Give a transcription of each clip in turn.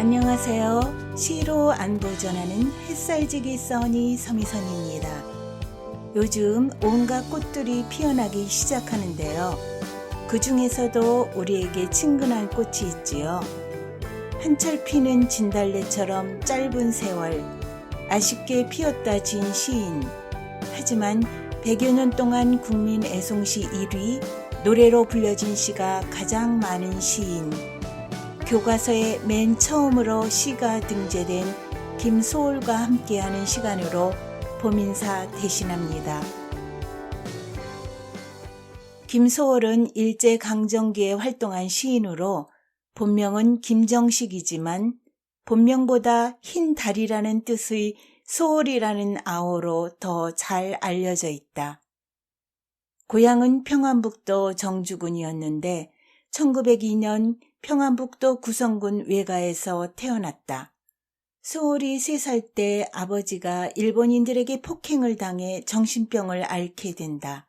안녕하세요. 시로 안부 전하는 햇살지기 써니 서미선입니다. 요즘 온갖 꽃들이 피어나기 시작하는데요. 그 중에서도 우리에게 친근한 꽃이 있지요. 한철 피는 진달래처럼 짧은 세월, 아쉽게 피었다 진 시인. 하지만 100여 년 동안 국민 애송시 1위, 노래로 불려진 시가 가장 많은 시인. 교과서에 맨 처음으로 시가 등재된 김소월과 함께하는 시간으로 봄인사 대신합니다. 김소월은 일제강점기에 활동한 시인으로 본명은 김정식이지만 본명보다 흰 달이라는 뜻의 소월이라는 아어로 더 잘 알려져 있다. 고향은 평안북도 정주군이었는데 1902년 평안북도 구성군 외가에서 태어났다. 소월이 3살 때 아버지가 일본인들에게 폭행을 당해 정신병을 앓게 된다.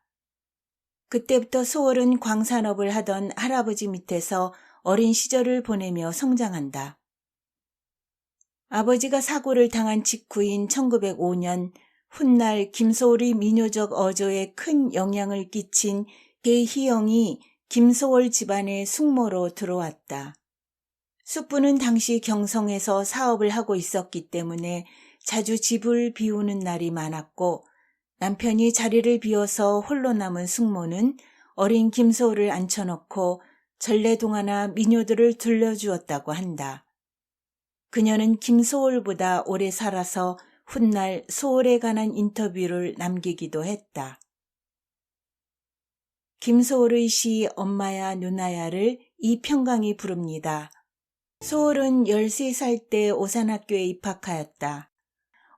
그때부터 소월은 광산업을 하던 할아버지 밑에서 어린 시절을 보내며 성장한다. 아버지가 사고를 당한 직후인 1905년 훗날 김소월의 민요적 어조에 큰 영향을 끼친 계희영이 김소월 집안의 숙모로 들어왔다. 숙부는 당시 경성에서 사업을 하고 있었기 때문에 자주 집을 비우는 날이 많았고 남편이 자리를 비워서 홀로 남은 숙모는 어린 김소월을 앉혀놓고 전래동화나 민요들을 들려주었다고 한다. 그녀는 김소월보다 오래 살아서 훗날 소월에 관한 인터뷰를 남기기도 했다. 김소월의 시 엄마야 누나야를 이평강이 부릅니다. 소월은 13살 때 오산학교에 입학하였다.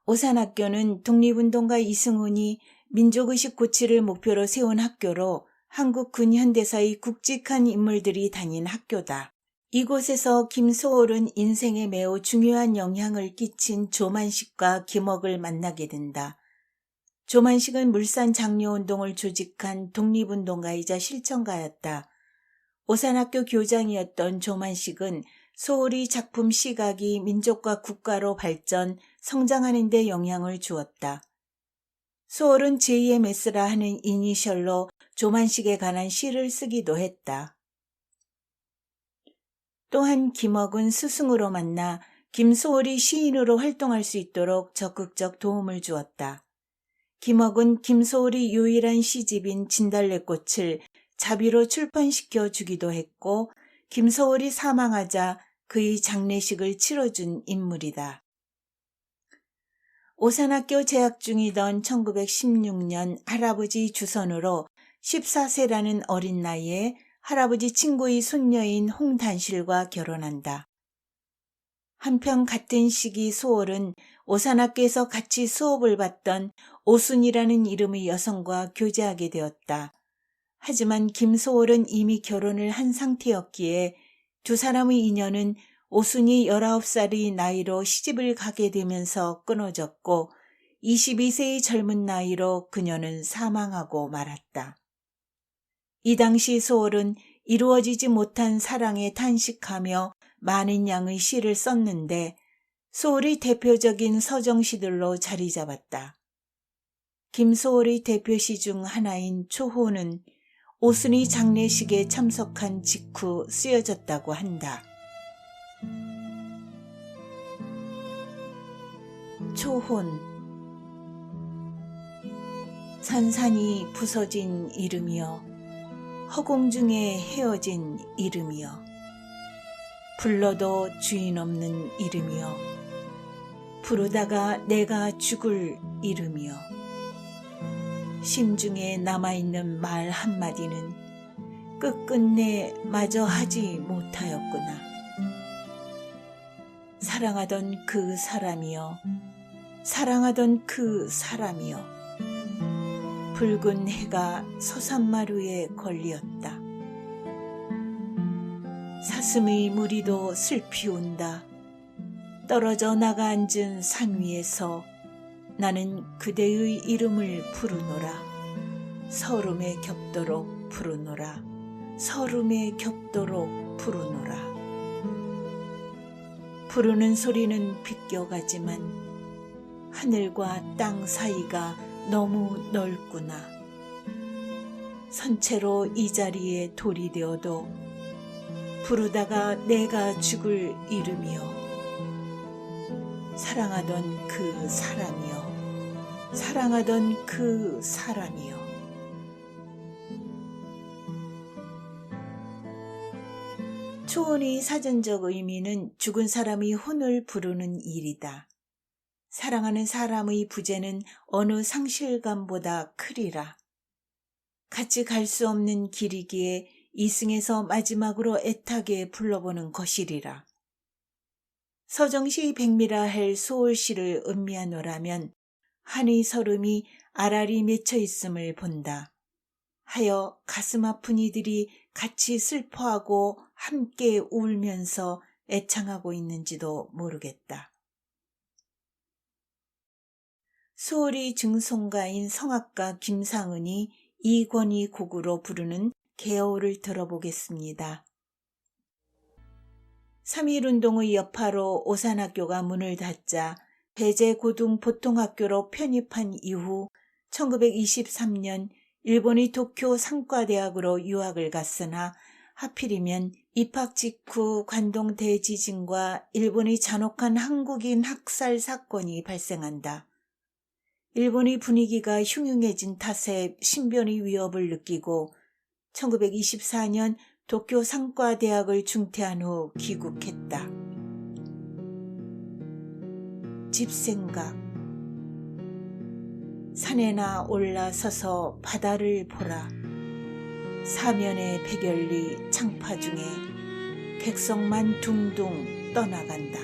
오산학교는 독립운동가 이승훈이 민족의식 고취를 목표로 세운 학교로 한국 근현대사의 굵직한 인물들이 다닌 학교다. 이곳에서 김소월은 인생에 매우 중요한 영향을 끼친 조만식과 김억을 만나게 된다. 조만식은 물산 장려운동을 조직한 독립운동가이자 실천가였다. 오산학교 교장이었던 조만식은 소월의 작품 시각이 민족과 국가로 발전, 성장하는 데 영향을 주었다. 소월은 JMS라 하는 이니셜로 조만식에 관한 시를 쓰기도 했다. 또한 김억은 스승으로 만나 김소월이 시인으로 활동할 수 있도록 적극적 도움을 주었다. 김억은 김소월이 유일한 시집인 진달래꽃을 자비로 출판시켜 주기도 했고 김소월이 사망하자 그의 장례식을 치러준 인물이다. 오산학교 재학 중이던 1916년 할아버지 주선으로 14세라는 어린 나이에 할아버지 친구의 손녀인 홍단실과 결혼한다. 한편 같은 시기 소월은 오산학교에서 같이 수업을 받던 오순이라는 이름의 여성과 교제하게 되었다. 하지만 김소월은 이미 결혼을 한 상태였기에 두 사람의 인연은 오순이 19살의 나이로 시집을 가게 되면서 끊어졌고 22세의 젊은 나이로 그녀는 사망하고 말았다. 이 당시 소월은 이루어지지 못한 사랑에 탄식하며 많은 양의 시를 썼는데 소월의 대표적인 서정시들로 자리 잡았다. 김소월의 대표시 중 하나인 초호는 오순이 장례식에 참석한 직후 쓰여졌다고 한다. 초혼. 산산이 부서진 이름이여 허공 중에 헤어진 이름이여 불러도 주인 없는 이름이여 부르다가 내가 죽을 이름이여 심중에 남아있는 말 한마디는 끝끝내 마저 하지 못하였구나. 사랑하던 그 사람이여 사랑하던 그 사람이여 붉은 해가 서산마루에 걸리었다. 사슴의 무리도 슬피 운다. 떨어져 나가 앉은 산 위에서 나는 그대의 이름을 부르노라. 서름에 겹도록 부르노라. 서름에 겹도록 부르노라. 부르는 소리는 비껴가지만 하늘과 땅 사이가 너무 넓구나. 선체로 이 자리에 돌이 되어도 부르다가 내가 죽을 이름이여. 사랑하던 그 사람이여. 사랑하던 그 사람이여. 초혼의 사전적 의미는 죽은 사람이 혼을 부르는 일이다. 사랑하는 사람의 부재는 어느 상실감보다 크리라. 같이 갈 수 없는 길이기에 이승에서 마지막으로 애타게 불러보는 것이리라. 서정시 백미라 할 소월시를 음미하노라면 한의 설음이 알알이 맺혀 있음을 본다. 하여 가슴 아픈 이들이 같이 슬퍼하고 함께 울면서 애창하고 있는지도 모르겠다. 소월의 증송가인 성악가 김상은이 이권의 곡으로 부르는 개어를 들어보겠습니다. 3.1운동의 여파로 오산학교가 문을 닫자 배제고등보통학교로 편입한 이후 1923년 일본의 도쿄 상과대학으로 유학을 갔으나 하필이면 입학 직후 관동 대지진과 일본의 잔혹한 한국인 학살 사건이 발생한다. 일본의 분위기가 흉흉해진 탓에 신변의 위협을 느끼고 1924년 도쿄 상과대학을 중퇴한 후 귀국했다. 집생각. 산에나 올라서서 바다를 보라. 사면의 백열리 창파 중에 객석만 둥둥 떠나간다.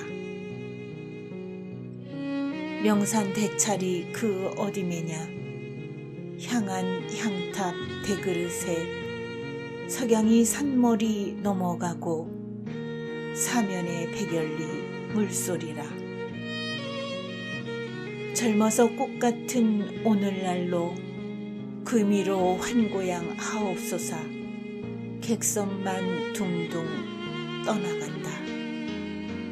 명산 대찰이 그 어디매냐. 향한 향탑 대그릇에 석양이 산머리 넘어가고 사면의 백열리 물소리라. 젊어서 꽃같은 오늘날로 금이로 환고양 하옵소서. 객석만 둥둥 떠나간다.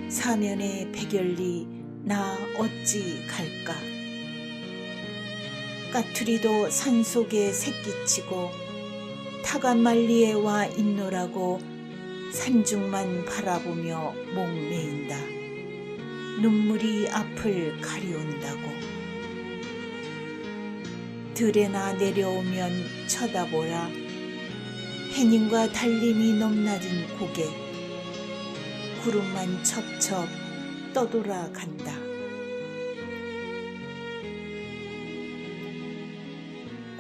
사면의 백열리 나 어찌 갈까. 까투리도 산속에 새끼치고 타간말리에 와 있노라고 산중만 바라보며 목매인다. 눈물이 앞을 가리운다고. 들에나 내려오면 쳐다보라. 해님과 달림이 넘나든 고개 구름만 첩첩 떠돌아간다.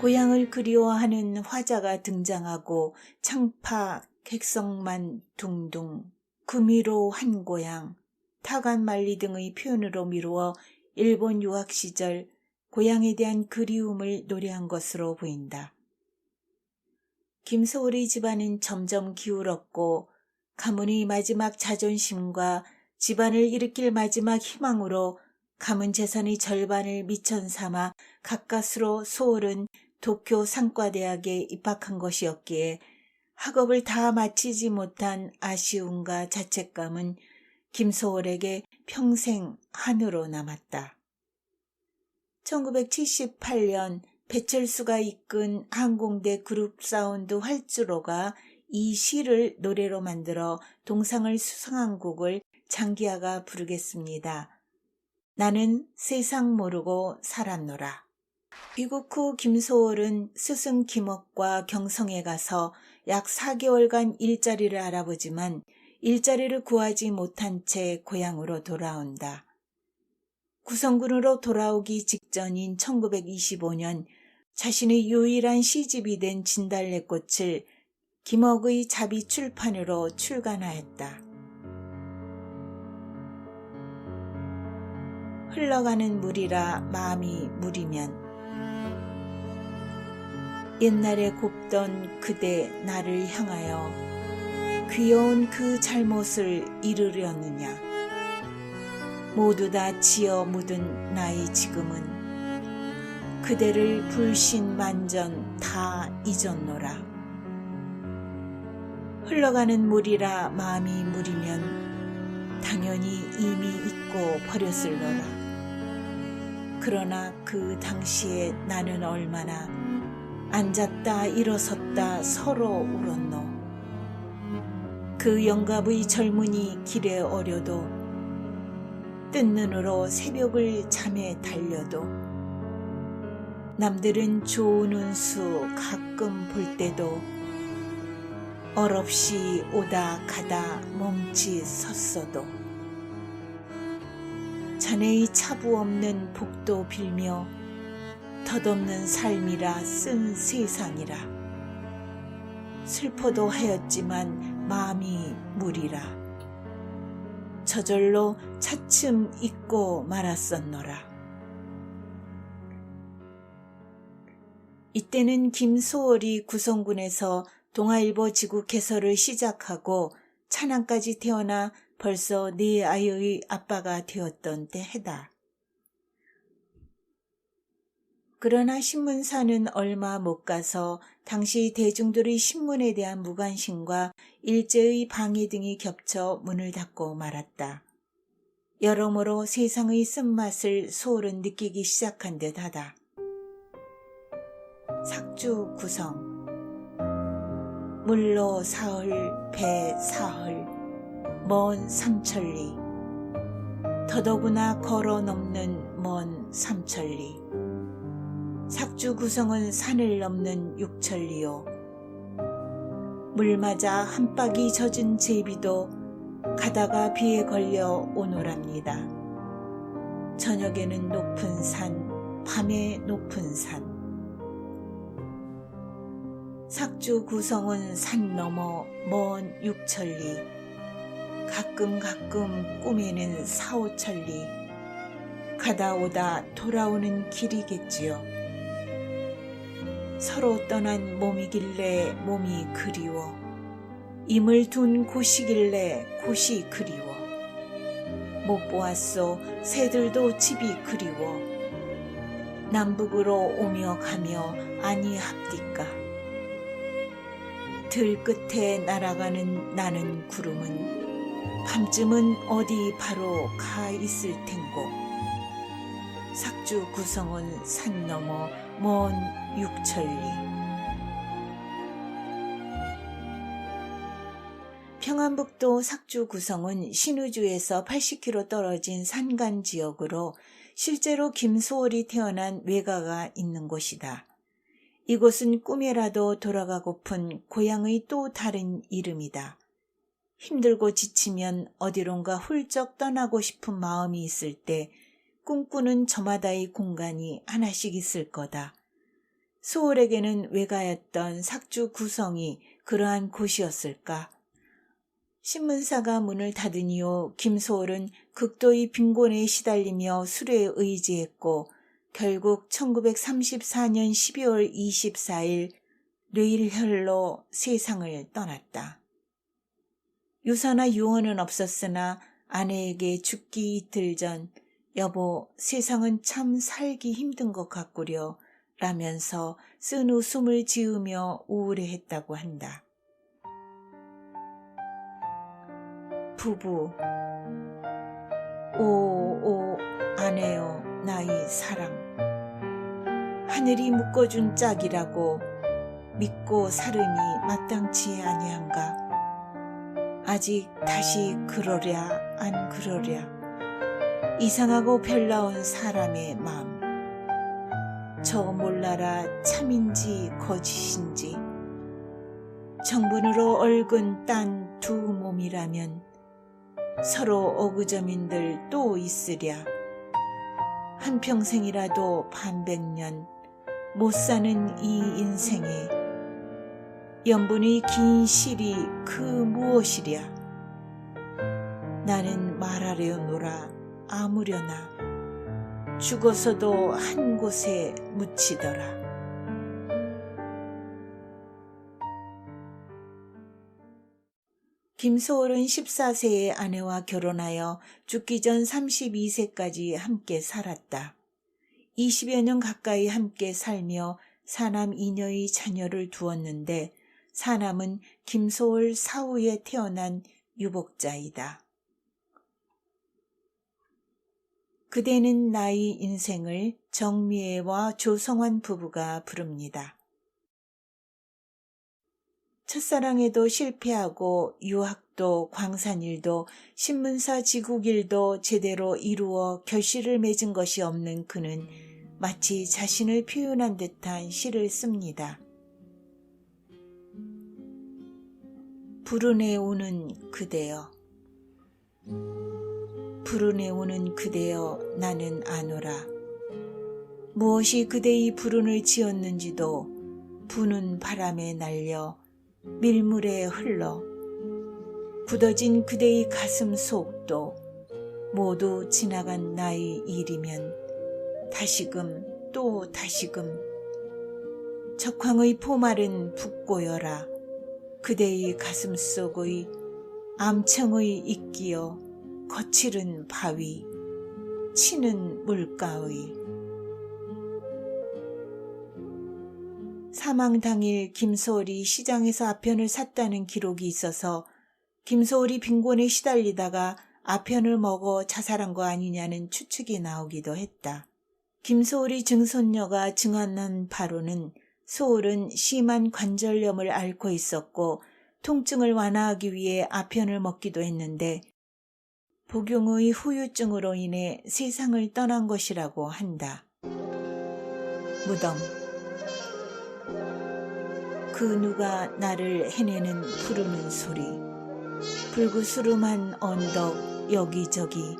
고향을 그리워하는 화자가 등장하고 창파 객석만 둥둥 금이로 한 고향 타간말리 등의 표현으로 미루어 일본 유학 시절 고향에 대한 그리움을 노래한 것으로 보인다. 김소월의 집안은 점점 기울었고 가문의 마지막 자존심과 집안을 일으킬 마지막 희망으로 가문 재산의 절반을 미천 삼아 가까스로 소월은 도쿄 상과대학에 입학한 것이었기에 학업을 다 마치지 못한 아쉬움과 자책감은 김소월에게 평생 한으로 남았다. 1978년 배철수가 이끈 항공대 그룹 사운드 활주로가 이 시를 노래로 만들어 동상을 수상한 곡을 장기하가 부르겠습니다. 나는 세상 모르고 살았노라. 귀국 후 김소월은 스승 김옥과 경성에 가서 약 4개월간 일자리를 알아보지만 일자리를 구하지 못한 채 고향으로 돌아온다. 구성군으로 돌아오기 직전인 1925년 자신의 유일한 시집이 된 진달래꽃을 김옥의 자비 출판으로 출간하였다. 흘러가는 물이라 마음이 물이면 옛날에 곱던 그대 나를 향하여 귀여운 그 잘못을 잃으려느냐. 모두 다 지어 묻은 나의 지금은 그대를 불신만전 다 잊었노라. 흘러가는 물이라 마음이 물이면 당연히 이미 잊고 버렸을러라. 그러나 그 당시에 나는 얼마나 앉았다 일어섰다 서로 울었노. 그 영갑의 젊은이 길에 어려도 뜬 눈으로 새벽을 잠에 달려도 남들은 좋은 운수 가끔 볼 때도 얼없이 오다 가다 멈치 섰어도 자네의 차부 없는 복도 빌며 덧없는 삶이라 쓴 세상이라 슬퍼도 하였지만 마음이 무리라 저절로 차츰 잊고 말았었노라. 이때는 김소월이 구성군에서 동아일보 지구 개설을 시작하고 찬양까지 태어나 벌써 4아이의 아빠가 되었던 때 해다. 그러나 신문사는 얼마 못 가서 당시 대중들의 신문에 대한 무관심과 일제의 방해 등이 겹쳐 문을 닫고 말았다. 여러모로 세상의 쓴맛을 소홀은 느끼기 시작한 듯하다. 삭주 구성 물로 사흘 배 사흘 먼 삼천리 더더구나 걸어 넘는 먼 삼천리 삭주 구성은 산을 넘는 육천리요 물 맞아 한 빡이 젖은 제비도 가다가 비에 걸려 오노랍니다. 저녁에는 높은 산 밤에 높은 산 삭주 구성은 산 너머 먼 육천리 가끔 꿈에는 사오천리 가다 오다 돌아오는 길이겠지요. 서로 떠난 몸이길래 몸이 그리워 임을 둔 곳이길래 곳이 그리워 못 보았소 새들도 집이 그리워 남북으로 오며 가며 아니합디까 들 끝에 날아가는 나는 구름은 밤쯤은 어디 바로 가 있을 텐고 삭주 구성은 산 너머 먼 육천리 평안북도 삭주 구성은 신의주에서 80km 떨어진 산간 지역으로 실제로 김소월이 태어난 외가가 있는 곳이다. 이곳은 꿈에라도 돌아가고픈 고향의 또 다른 이름이다. 힘들고 지치면 어디론가 훌쩍 떠나고 싶은 마음이 있을 때 꿈꾸는 저마다의 공간이 하나씩 있을 거다. 소월에게는 외가였던 삭주 구성이 그러한 곳이었을까? 신문사가 문을 닫은 이후 김소월은 극도의 빈곤에 시달리며 술에 의지했고 결국 1934년 12월 24일 뇌일혈로 세상을 떠났다. 유서나 유언은 없었으나 아내에게 죽기 이틀 전 여보 세상은 참 살기 힘든 것 같구려 라면서 쓴 웃음을 지으며 우울해했다고 한다. 부부 오 아내여 나의 사랑 하늘이 묶어준 짝이라고 믿고 살음이 마땅치 아니한가 아직 다시 그러랴 안 그러랴 이상하고 별나온 사람의 마음 저 몰라라 참인지 거짓인지 정분으로 얽은 딴 두 몸이라면 서로 어그저민들 또 있으랴 한평생이라도 반백년 못 사는 이 인생에 연분의 긴 실이 그 무엇이랴 나는 말하려노라 아무려나 죽어서도 한 곳에 묻히더라. 김소월은 14세의 아내와 결혼하여 죽기 전 32세까지 함께 살았다. 20여 년 가까이 함께 살며 사남 2녀의 자녀를 두었는데 사남은 김소월 사후에 태어난 유복자이다. 그대는 나의 인생을 정미애와 조성환 부부가 부릅니다. 첫사랑에도 실패하고 유학도 광산일도 신문사 지국일도 제대로 이루어 결실을 맺은 것이 없는 그는 마치 자신을 표현한 듯한 시를 씁니다. 불운에 오는 그대여, 불운에 오는 그대여 나는 아노라. 무엇이 그대의 불운을 지었는지도 부는 바람에 날려 밀물에 흘러 굳어진 그대의 가슴 속도 모두 지나간 나의 일이면 다시금 또 다시금 적황의 포말은 붓고여라. 그대의 가슴 속의 암청의 이끼여 거칠은 바위 치는 물가의. 사망 당일 김소월이 시장에서 아편을 샀다는 기록이 있어서 김소월이 빈곤에 시달리다가 아편을 먹어 자살한 거 아니냐는 추측이 나오기도 했다. 김소월이 증손녀가 증언한 바로는 소월은 심한 관절염을 앓고 있었고 통증을 완화하기 위해 아편을 먹기도 했는데 복용의 후유증으로 인해 세상을 떠난 것이라고 한다. 무덤. 그 누가 나를 해내는 부르는 소리. 불구스름한 언덕 여기저기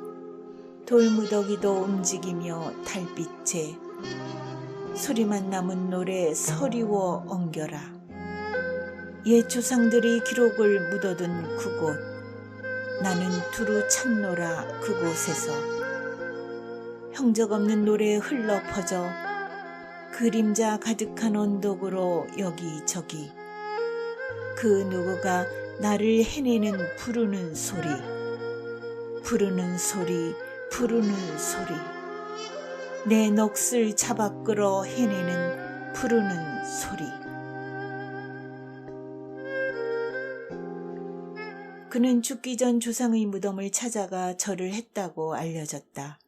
돌무더기도 움직이며 달빛에 소리만 남은 노래 서리워 엉겨라. 옛 조상들이 기록을 묻어둔 그곳. 나는 두루 찾노라 그곳에서. 형적 없는 노래에 흘러 퍼져 그림자 가득한 언덕으로 여기저기. 그 누구가 나를 해내는 부르는 소리. 부르는 소리, 부르는 소리. 내 넋을 잡아 끌어 해내는 부르는 소리. 그는 죽기 전 조상의 무덤을 찾아가 절을 했다고 알려졌다.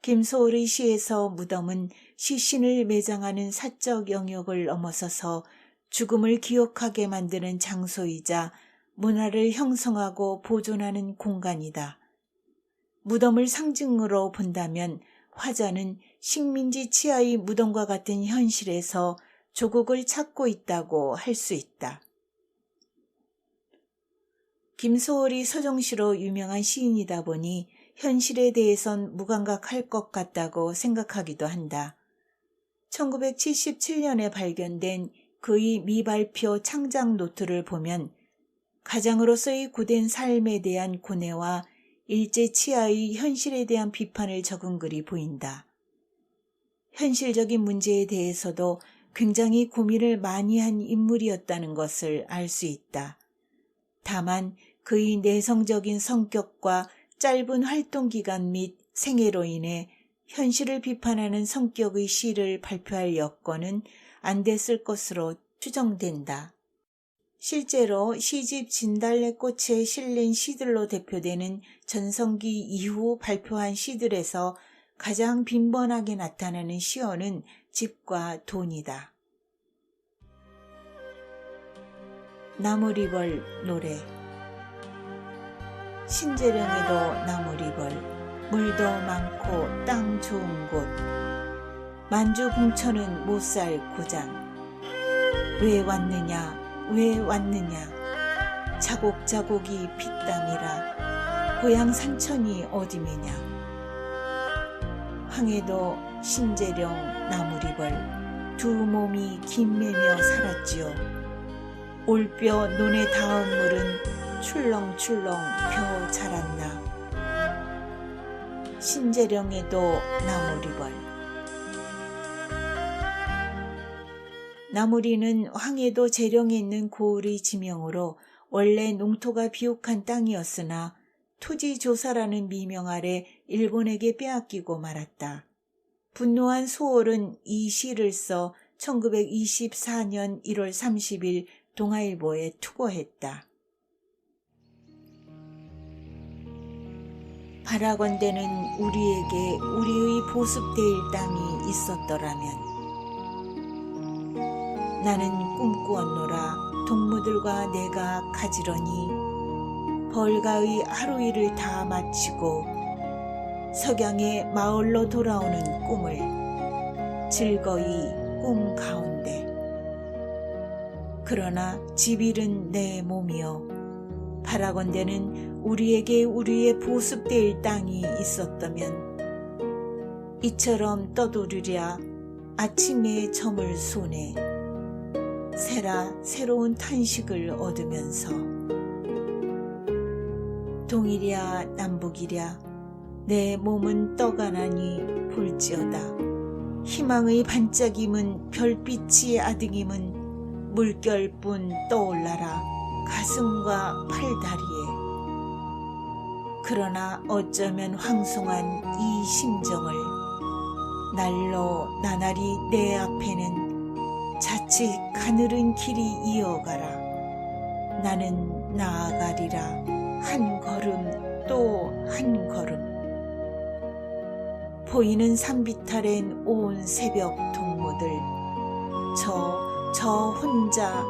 김소월의 시에서 무덤은 시신을 매장하는 사적 영역을 넘어서서 죽음을 기억하게 만드는 장소이자 문화를 형성하고 보존하는 공간이다. 무덤을 상징으로 본다면 화자는 식민지 치하의 무덤과 같은 현실에서 조국을 찾고 있다고 할 수 있다. 김소월이 서정시로 유명한 시인이다 보니 현실에 대해선 무감각할 것 같다고 생각하기도 한다. 1977년에 발견된 그의 미발표 창작 노트를 보면 가장으로서의 고된 삶에 대한 고뇌와 일제 치하의 현실에 대한 비판을 적은 글이 보인다. 현실적인 문제에 대해서도 굉장히 고민을 많이 한 인물이었다는 것을 알 수 있다. 다만 그의 내성적인 성격과 짧은 활동기간 및 생애로 인해 현실을 비판하는 성격의 시를 발표할 여건은 안 됐을 것으로 추정된다. 실제로 시집 진달래꽃에 실린 시들로 대표되는 전성기 이후 발표한 시들에서 가장 빈번하게 나타나는 시어는 집과 돈이다. 나무리벌 노래. 신재령에도 나무리벌, 물도 많고 땅 좋은 곳. 만주 봉천은 못 살 고장. 왜 왔느냐 왜 왔느냐. 자곡자곡이 핏땀이라 고향 산천이 어디매냐. 황해도 신재령 나무리벌 두 몸이 김매며 살았지요. 올뼈 논에 닿은 물은 출렁출렁 펴 자랐나. 신재령에도 나무리벌. 나무리는 황해도 재령에 있는 고을의 지명으로 원래 농토가 비옥한 땅이었으나 토지조사라는 미명 아래 일본에게 빼앗기고 말았다. 분노한 소월은 이 시를 써 1924년 1월 30일 동아일보에 투고했다. 바라건대는 우리에게 우리의 보습될 땅이 있었더라면 나는 꿈꾸었노라. 동무들과 내가 가지런히 벌가의 하루 일을 다 마치고 석양에 마을로 돌아오는 꿈을 즐거이 꿈 가운데. 그러나 집 잃은 내 몸이여, 바라건대는 우리에게 우리의 보습될 땅이 있었다면 이처럼 떠도르랴. 아침에 점을 손에 새라 새로운 탄식을 얻으면서. 동이랴 남북이랴 내 몸은 떠가나니 볼지어다. 희망의 반짝임은 별빛이 아등임은 물결뿐 떠올라라 가슴과 팔다리에. 그러나 어쩌면 황송한 이 심정을 날로 나날이 내 앞에는 자칫 가늘은 길이 이어가라. 나는 나아가리라. 한 걸음 또 한 걸음. 보이는 산비탈엔 온 새벽 동무들. 저 혼자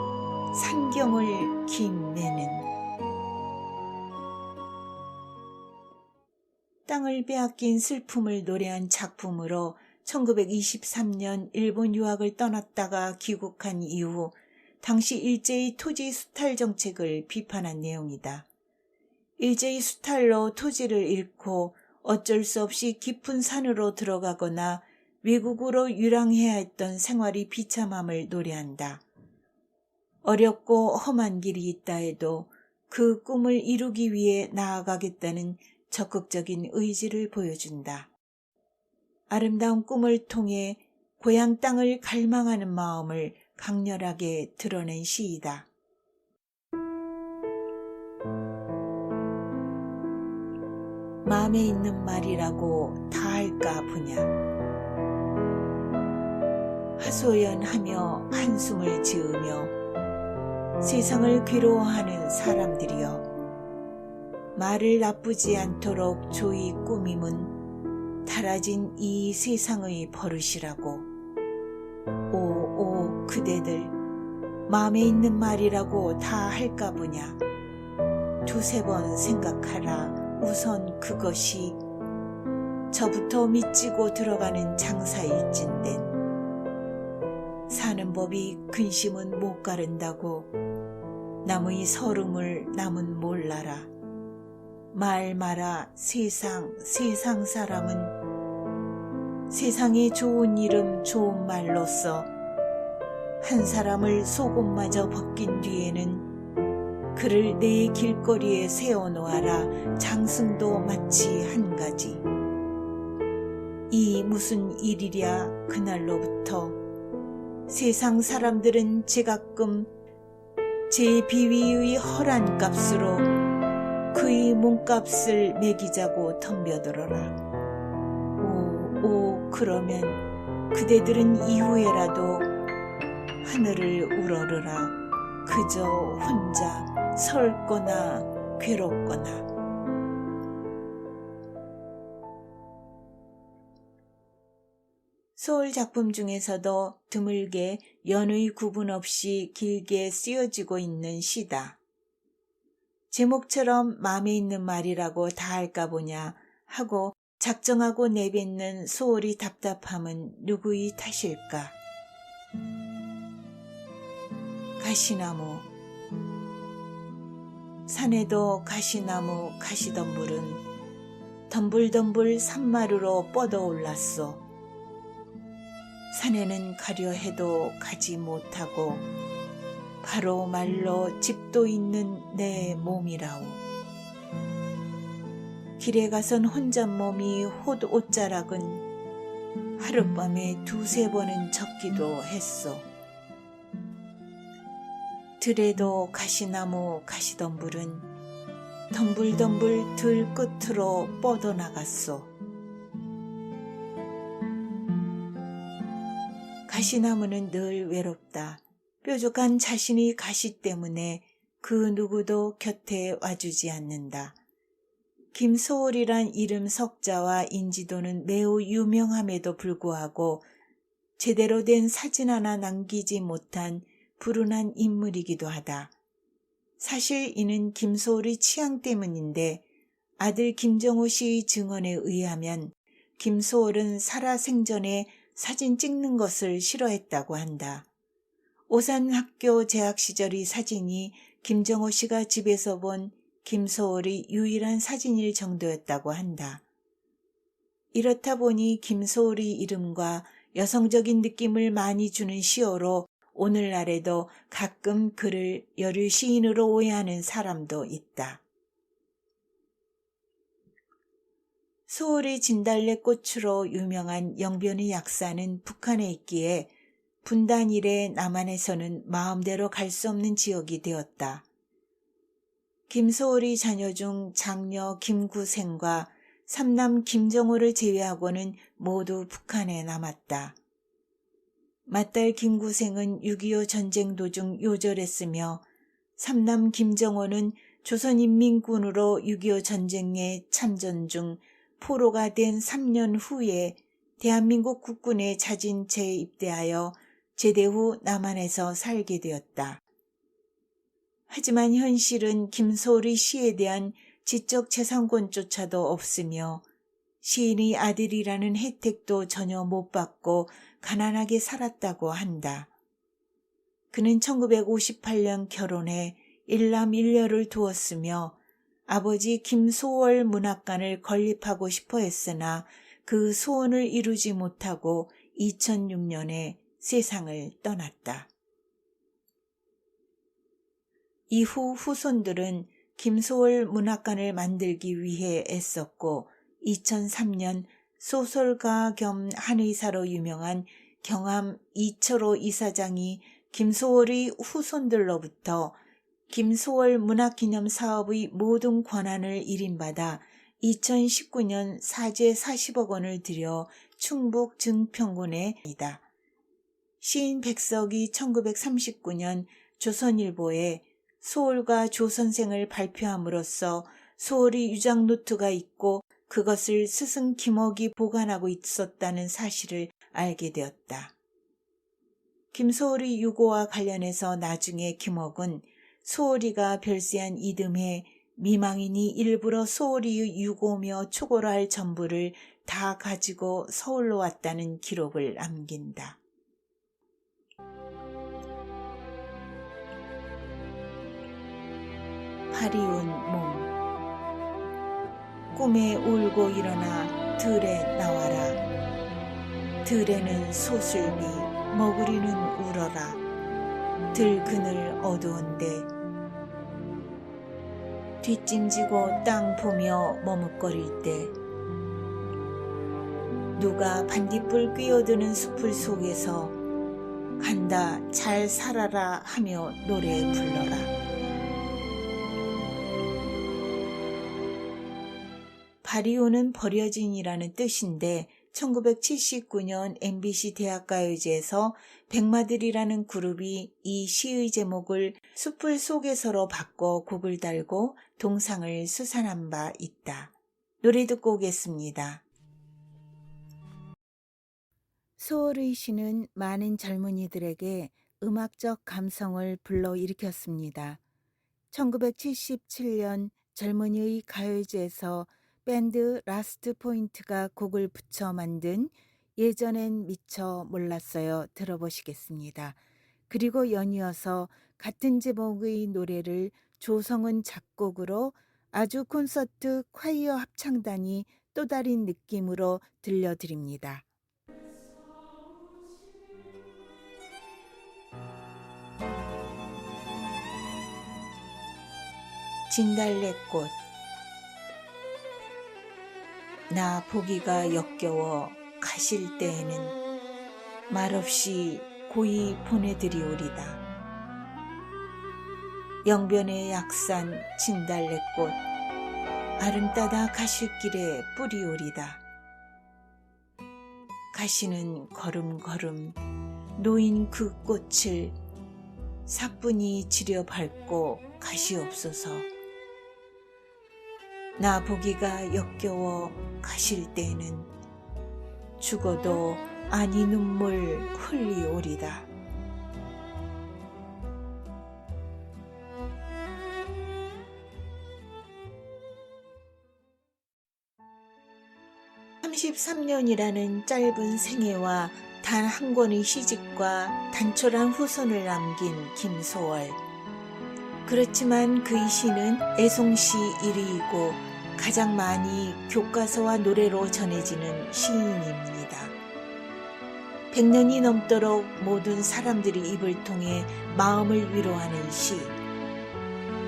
산경을 김매는. 땅을 빼앗긴 슬픔을 노래한 작품으로 1923년 일본 유학을 떠났다가 귀국한 이후 당시 일제의 토지 수탈 정책을 비판한 내용이다. 일제의 수탈로 토지를 잃고 어쩔 수 없이 깊은 산으로 들어가거나 외국으로 유랑해야 했던 생활이 비참함을 노래한다. 어렵고 험한 길이 있다 해도 그 꿈을 이루기 위해 나아가겠다는 적극적인 의지를 보여준다. 아름다운 꿈을 통해 고향 땅을 갈망하는 마음을 강렬하게 드러낸 시이다. 마음에 있는 말이라고 다 할까 보냐. 하소연하며 한숨을 지으며 세상을 괴로워하는 사람들이여, 말을 나쁘지 않도록 조이 꾸밈은 달아진 이 세상의 버릇이라고. 오 그대들, 마음에 있는 말이라고 다 할까 보냐. 두세 번 생각하라. 우선 그것이 저부터 밑지고 들어가는 장사일진된. 사는 법이 근심은 못 가른다고 남의 서름을 남은 몰라라. 말 마라. 세상 사람은 세상에 좋은 이름 좋은 말로써 한 사람을 속옷마저 벗긴 뒤에는 그를 내 길거리에 세워놓아라. 장승도 마치 한 가지. 이 무슨 일이랴. 그날로부터 세상 사람들은 제가끔 제 비위의 허란 값으로 그의 몸값을 매기자고 덤벼들어라. 오 그러면 그대들은 이후에라도 하늘을 우러르라. 그저 혼자 설거나 괴롭거나. 소울 작품 중에서도 드물게 연의 구분 없이 길게 쓰여지고 있는 시다. 제목처럼 마음에 있는 말이라고 다 할까 보냐 하고 작정하고 내뱉는 소울이 답답함은 누구의 탓일까? 가시나무. 산에도 가시나무 가시덤불은 덤불덤불 산마루로 뻗어올랐소. 산에는 가려 해도 가지 못하고 바로 말로 집도 있는 내 몸이라오. 길에 가선 혼잣몸이 홑 옷자락은 하룻밤에 두세 번은 젖기도 했소. 들에도 가시나무 가시덤불은 덤불덤불 들 끝으로 뻗어나갔소. 가시나무는 늘 외롭다. 뾰족한 자신의 가시 때문에 그 누구도 곁에 와주지 않는다. 김소월이란 이름 석자와 인지도는 매우 유명함에도 불구하고 제대로 된 사진 하나 남기지 못한 불운한 인물이기도 하다. 사실 이는 김소월의 취향 때문인데 아들 김정호 씨의 증언에 의하면 김소월은 살아생전에 사진 찍는 것을 싫어했다고 한다. 오산 학교 재학 시절의 사진이 김정호 씨가 집에서 본 김소월의 유일한 사진일 정도였다고 한다. 이렇다 보니 김소월의 이름과 여성적인 느낌을 많이 주는 시어로 오늘날에도 가끔 그를 여류 시인으로 오해하는 사람도 있다. 소월의 진달래꽃으로 유명한 영변의 약사는 북한에 있기에 분단 이래 남한에서는 마음대로 갈 수 없는 지역이 되었다. 김소월의 자녀 중 장녀 김구생과 삼남 김정호를 제외하고는 모두 북한에 남았다. 맏딸 김구생은 6.25 전쟁 도중 요절했으며 삼남 김정호는 조선인민군으로 6.25 전쟁에 참전 중 포로가 된 3년 후에 대한민국 국군에 자진 재입대하여 제대 후 남한에서 살게 되었다. 하지만 현실은 김소월의 시에 대한 지적 재산권조차도 없으며 시인의 아들이라는 혜택도 전혀 못 받고 가난하게 살았다고 한다. 그는 1958년 결혼해 일남 일녀를 두었으며 아버지 김소월 문학관을 건립하고 싶어 했으나 그 소원을 이루지 못하고 2006년에 세상을 떠났다. 이후 후손들은 김소월 문학관을 만들기 위해 애썼고 2003년 소설가 겸 한의사로 유명한 경암 이철호 이사장이 김소월의 후손들로부터 김소월 문학기념 사업의 모든 권한을 일임받아 2019년 사제 40억 원을 들여 충북 증평군에 있다. 시인 백석이 1939년 조선일보에 소월과 조선생을 발표함으로써 소월의 유작노트가 있고 그것을 스승 김옥이 보관하고 있었다는 사실을 알게 되었다. 김소월의 유고와 관련해서 나중에 김옥은 소월이가 별세한 이듬해 미망인이 일부러 소월이의 유고며 초고로 할 전부를 다 가지고 서울로 왔다는 기록을 남긴다. 파리운 몸. 꿈에 울고 일어나 들에 나와라. 들에는 소슬비, 머구리는 울어라. 들 그늘 어두운데 뒷짐지고 땅 보며 머뭇거릴 때 누가 반딧불 끼어드는 숲을 속에서 간다 잘 살아라 하며 노래 불러라. 바리오는 버려진이라는 뜻인데 1979년 MBC 대학가요제에서 백마들이라는 그룹이 이 시의 제목을 숲을 속에서로 바꿔 곡을 달고 동상을 수상한 바 있다. 노래 듣고 오겠습니다. 소월의 시는 많은 젊은이들에게 음악적 감성을 불러일으켰습니다. 1977년 젊은이의 가요제에서 밴드 라스트 포인트가 곡을 붙여 만든 예전엔 미처 몰랐어요 들어보시겠습니다. 그리고 연이어서 같은 제목의 노래를 조성은 작곡으로 아주 콘서트 콰이어 합창단이 또 다른 느낌으로 들려드립니다. 진달래꽃. 나 보기가 역겨워 가실 때에는 말없이 고이 보내드리오리다. 영변의 약산 진달래꽃 아름따다 가실 길에 뿌리오리다. 가시는 걸음걸음 놓인 그 꽃을 사뿐히 지려 밟고 가시옵소서. 나 보기가 역겨워 가실 때는 죽어도 아니 눈물 흘리오리다. 33년이라는 짧은 생애와 단 한 권의 시집과 단촐한 후손을 남긴 김소월. 그렇지만 그의 시는 애송시 1위이고 가장 많이 교과서와 노래로 전해지는 시인입니다. 100년이 넘도록 모든 사람들이 입을 통해 마음을 위로하는 시.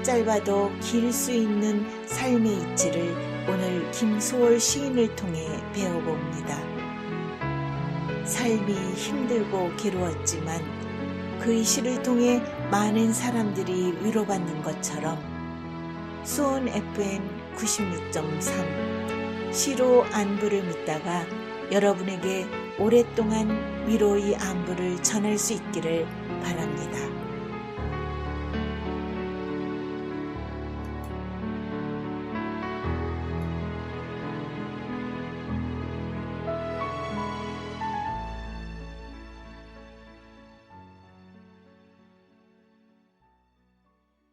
짧아도 길 수 있는 삶의 이치를 오늘 김소월 시인을 통해 배워봅니다. 삶이 힘들고 괴로웠지만 그의 시를 통해 많은 사람들이 위로받는 것처럼 수원 FM 96.3 시로 안부를 묻다가 여러분에게 오랫동안 위로의 안부를 전할 수 있기를 바랍니다.